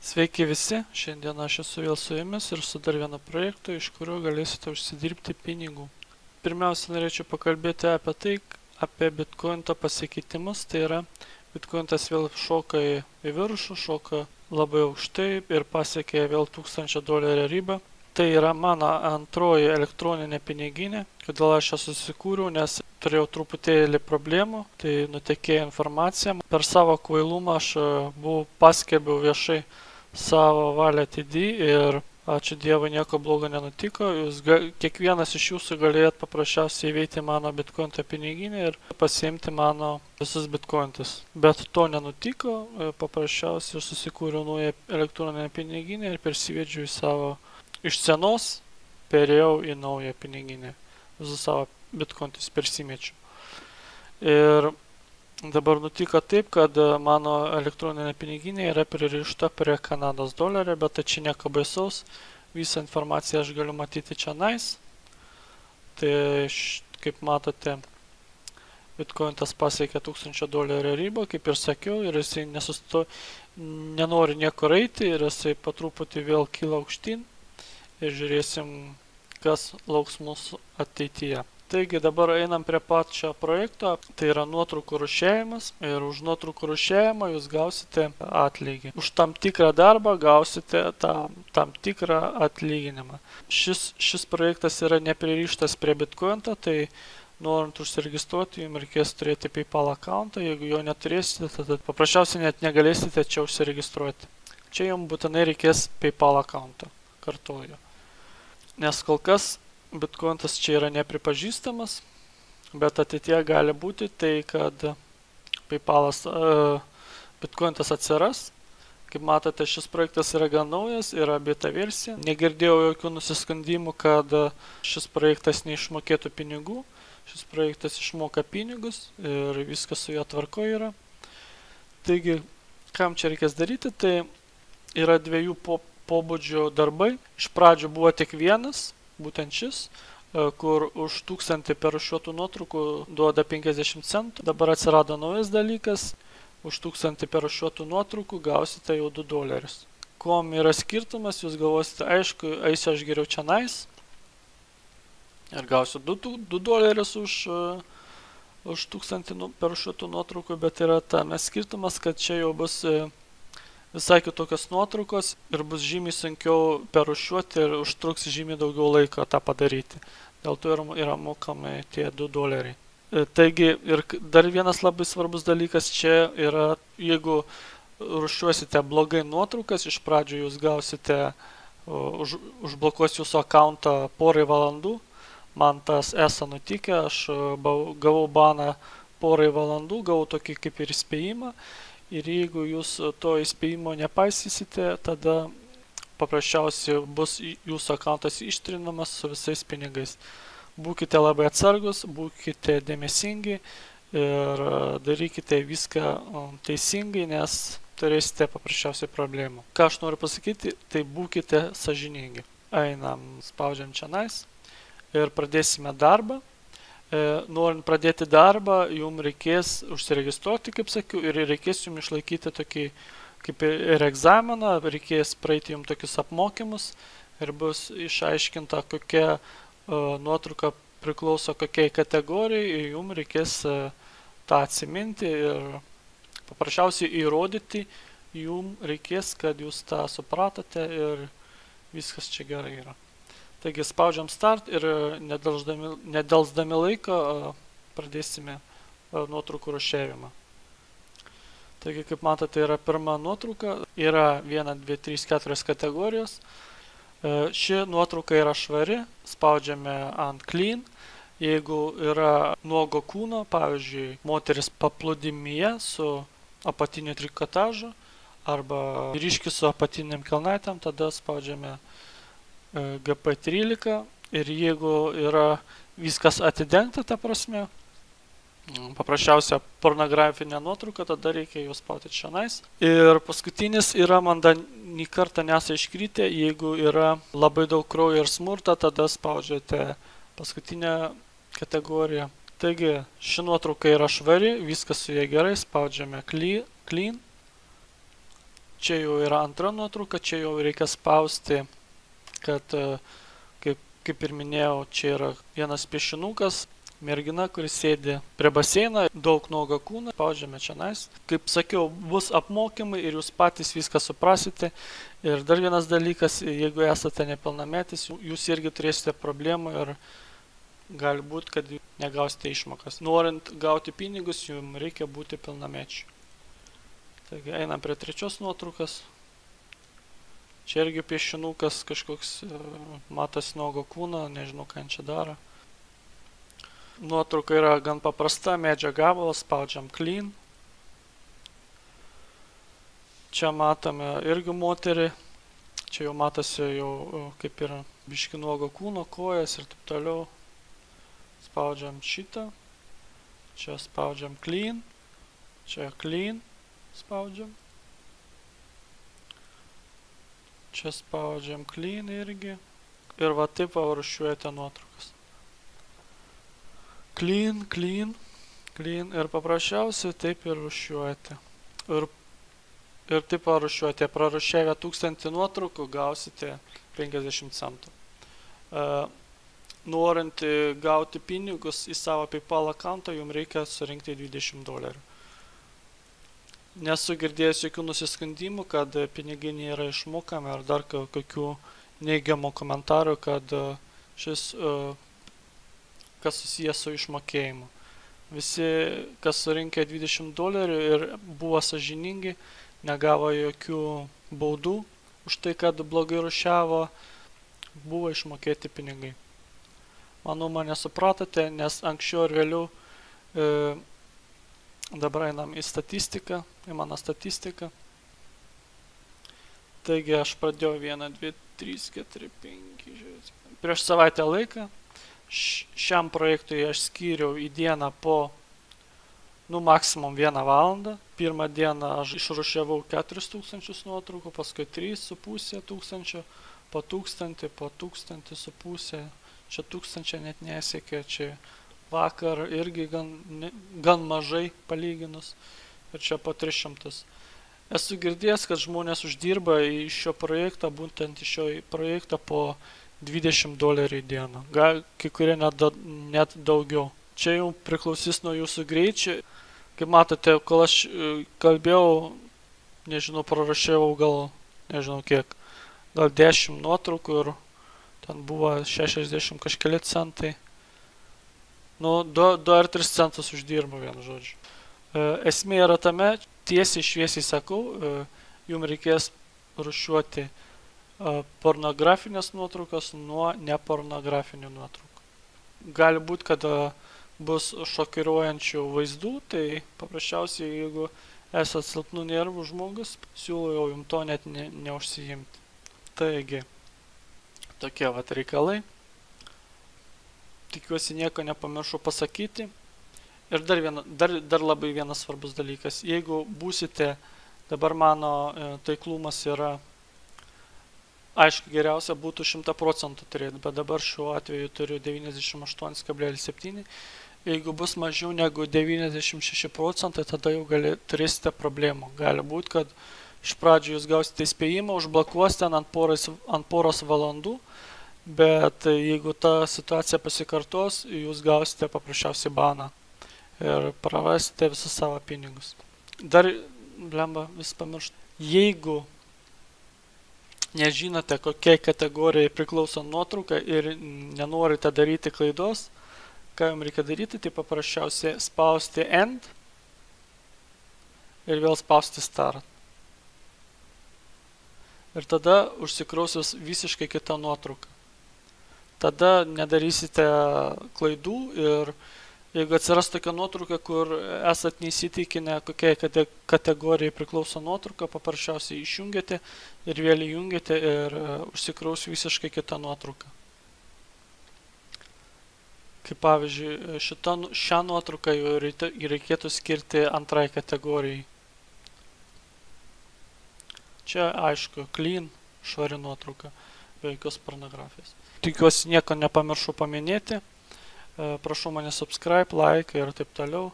Sveiki visi, šiandien aš esu vėl su jumis ir su dar vienu projektu, iš kurio galėsite užsidirbti pinigų. Pirmiausia, norėčiau pakalbėti apie tai, apie Bitcoin'o pasikeitimus, tai yra Bitcoin'as vėl šoka į viršų, šoka labai aukštai ir pasiekė vėl $1000 ribą. Tai yra mano antroji elektroninė piniginė, kodėl aš ją susikūriau, nes turėjau truputėlį problemų, tai nutekėjo informacija. Per savo kvailumą aš paskelbiau viešai savo wallet ID ir ačiū Dievui nieko blogo nenutiko. Kiekvienas iš jūsų galėjot paprasčiausiai įveikti mano Bitcoin'o piniginę ir pasiimti mano visus Bitcoin'us. Bet to nenutiko, paprasčiausiai susikūriau naują elektroninę piniginę ir persivedžiau į savo iš senos perėjau į naują piniginę. Visus savo Bitcoin'us persimečiau. Ir dabar nutiko taip, kad mano elektroninė piniginė yra pririšta prie Kanados dolerio, bet tai čia nieko baisaus. Visą informaciją aš galiu matyti čionais. Tai kaip matote, Bitcoin'as pasiekė $1000 ribą, kaip ir sakiau, ir jisai nenori niekur eiti ir jisai po truputį vėl kyla aukštyn. Ir žiūrėsim, kas lauks mūsų ateityje. Taigi dabar einam prie pačio projekto, tai yra nuotraukų rūšiavimas ir už nuotraukų rūšiavimą jūs gausite atlygį. Už tam tikrą darbą gausite tam tikrą atlyginimą. Šis projektas yra nepririštas prie Bitcoin'o, tai norint užsiregistruoti, jums reikės turėti PayPal accountą, jeigu jo neturėsite, tada paprasčiausiai net negalėsite čia užsiregistruoti. Čia jums būtinai reikės PayPal accountą, kartuoju. Nes kol kas Bitcoin'as čia yra nepripažįstamas, bet ateityje gali būti tai, kad Bitcoin'as atsiras. Kaip matote, šis projektas yra gan naujas, yra beta versija. Negirdėjau jokių nusiskundimų, kad šis projektas neišmokėtų pinigų. Šis projektas išmoka pinigus ir viskas su juo tvarko yra. Taigi, kam čia reikės daryti, tai yra dviejų pobūdžio darbai. Iš pradžių buvo tik vienas, būtent šis, kur už 1000 perrūšiuotų nuotraukų duoda 50 centų. Dabar atsirado naujas dalykas, už 1000 perrūšiuotų nuotraukų gausite jau $2. Kuom yra skirtumas, jūs galvosite, aišku, eisiu aš geriau čionais ir gausiu $2 už 1000 perrūšiuotų nuotraukų, bet yra tame skirtumas, kad čia jau bus visai kitokios nuotraukos ir bus žymiai sunkiau perrūšiuoti ir užtruks žymiai daugiau laiko tą padaryti. Dėl to yra mokami tie $2. Taigi ir dar vienas labai svarbus dalykas čia yra, jeigu rūšiuosite blogai nuotraukas, iš pradžių jūs gausite, užblokuos jūsų accountą porai valandų. Man tas nutikę, aš gavau baną porai valandų, gavau tokį kaip ir įspėjimą. Ir jeigu jūs to įspėjimo nepaisysite, tada paprasčiausiai bus jūsų accountas ištrinamas su visais pinigais. Būkite labai atsargus, būkite dėmesingi ir darykite viską teisingai, nes turėsite paprasčiausiai problemų. Ką aš noriu pasakyti, tai būkite sąžiningi. Einam, spaudžiam čionais ir pradėsime darbą. Norint pradėti darbą, jums reikės užsiregistruoti, kaip sakiau, ir reikės jums išlaikyti tokį kaip ir egzaminą, reikės praeiti jums tokius apmokymus ir bus išaiškinta, kokia nuotrauka priklauso kokiai kategorijai ir jums reikės tą atsiminti ir paprasčiausiai įrodyti jums reikės, kad jūs tą supratote ir viskas čia gerai yra. Taigi spaudžiam start ir nedelsdami laiko pradėsime nuotraukų rūšiavimą. Taigi, kaip matote, yra pirma nuotrauka, yra 1, 2, 3, 4 kategorijos. Ši nuotrauka yra švari, spaudžiame ant clean. Jeigu yra nuogo kūno, pavyzdžiui, moteris paplūdimyje su apatiniu trikotažu arba ryški su apatiniam kelnaitėm, tada spaudžiame GP13 ir jeigu yra viskas atidengta, ta prasme, paprasčiausia pornografinė nuotrauka, tada reikia jau spausti čionais. Ir paskutinis yra, man dar nį kartą nesą iškritę, jeigu yra labai daug kraujo ir smurto, tada spaudžiate paskutinę kategoriją. Taigi, ši nuotrauka yra švari, viskas su ja gerai, spaudžiame clean. Čia jau yra antra nuotrauka, čia jau reikia spausti, kad, kaip ir minėjau, čia yra vienas piešinukas, mergina, kuris sėdi prie baseino, daug nuogo kūno, spaudžiame čionais. Kaip sakiau, bus apmokymai ir jūs patys viską suprasite. Ir dar vienas dalykas, jeigu esate nepilnametis, jūs irgi turėsite problemų ir gali būti, kad negausite išmokas. Norint gauti pinigus, jums reikia būti pilnamečiu. Taigi einam prie trečios nuotraukas. Čia irgi piešinukas kažkoks, matas nuogo kūno, nežinau, ką čia daro. Nuotrauka yra gan paprasta, medžio gabalas, spaudžiam clean. Čia matome irgi moterį, čia jau matosi jau kaip ir biški nuogo kūno, kojas ir taip toliau. Spaudžiam šitą, čia spaudžiam clean, čia clean spaudžiam. Čia spaudžiam clean irgi. Ir va taip rūšiuojate nuotraukas. Clean, clean, clean ir paprasčiausiai taip ir rūšiuojate. Ir taip rūšiuojate. Prarūšiavę 1000 nuotraukų gausite 50 centų. Norint gauti pinigus į savo PayPal accountą, jums reikia surinkti $20. Nesu girdėjęs jokių nusiskundimų, kad pinigai nėra išmokami ar dar kokių neigiamų komentarų, kad šis kas susijęs su išmokėjimu. Visi, kas surinkė $20 ir buvo sąžiningi, negavo jokių baudų už tai, kad blogai rūšiavo, buvo išmokėti pinigai. Manau, mane supratote, nes anksčiau ir vėliau dabar einam į statistiką, į mano statistiką. Taigi aš pradėjau 1, 2, 3, 4, 5, 6. Prieš savaitę laiką šiam projektui aš skyriau į dieną po, maksimum 1 valandą. Pirmą dieną aš išrūšiavau 4000 nuotraukų, paskui 3500, po 1000, po 1500. Čia 1000 net nesiekė, čia vakar irgi gan mažai palyginus. Ir čia po 300. Esu girdėjęs, kad žmonės uždirba iš šio projekto, būtent iš šio projekto po $20 į dieną, gal kai kurie net daugiau. Čia jau priklausys nuo jūsų greičio. Kaip matote, kol aš kalbėjau, nežinau, prarūšiavau gal, nežinau kiek, gal 10 nuotraukų ir ten buvo 60 kažkeli centai. 2 ar 3 centus uždirbu, vienu žodžiu. Esmė yra tame, tiesiai šviesiai sakau, jums reikės rūšiuoti pornografinės nuotraukos nuo nepornografinių nuotraukų. Gali būti, kad bus šokiruojančių vaizdų, tai paprasčiausiai, jeigu esate silpnų nervų žmogus, siūlau jums to net neužsiimti. Taigi, tokie vat reikalai. Tikiuosi nieko nepamiršau pasakyti. Ir dar labai vienas svarbus dalykas. Jeigu būsite, dabar mano taiklumas yra, aišku, geriausia būtų 100% turėti, bet dabar šiuo atveju turiu 98,7. Jeigu bus mažiau negu 96%, tada jau turėsite problemų. Gali būti, kad iš pradžių jūs gausite įspėjimą, užblokuos ten ant poros valandų, bet jeigu ta situacija pasikartos, jūs gausite paprasčiausiai baną ir prarasite visus savo pinigus. Dar, vis pamirštu, jeigu nežinote, kokiai kategorijai priklauso nuotrauka ir nenorite daryti klaidos, ką jums reikia daryti, tai paprasčiausiai spausti End ir vėl spausti Start. Ir tada užsikrausius visiškai kita nuotrauka. Tada nedarysite klaidų ir jeigu atsiras tokia nuotrauka, kur esat neįsitikinę, kokiai kategorijai priklauso nuotrauka, paprasčiausiai išjungiate ir vėl įjungiate ir užsikraus visiškai kita nuotrauka. Kaip pavyzdžiui, šią nuotrauką jau reikėtų skirti antrai kategorijai. Čia aišku, clean, švari nuotrauka, be jokios pornografijos. Tikiuosi nieko nepamiršau paminėti. Prašau mane subscribe, like ir taip toliau.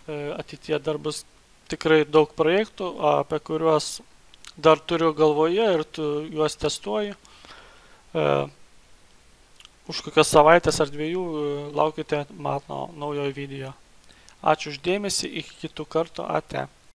Ateityje dar bus tikrai daug projektų, apie kuriuos dar turiu galvoje ir juos testuoju. Už kokios savaitės ar 2 laukite mano naujojo video. Ačiū už dėmesį, iki kitų kartų, ate.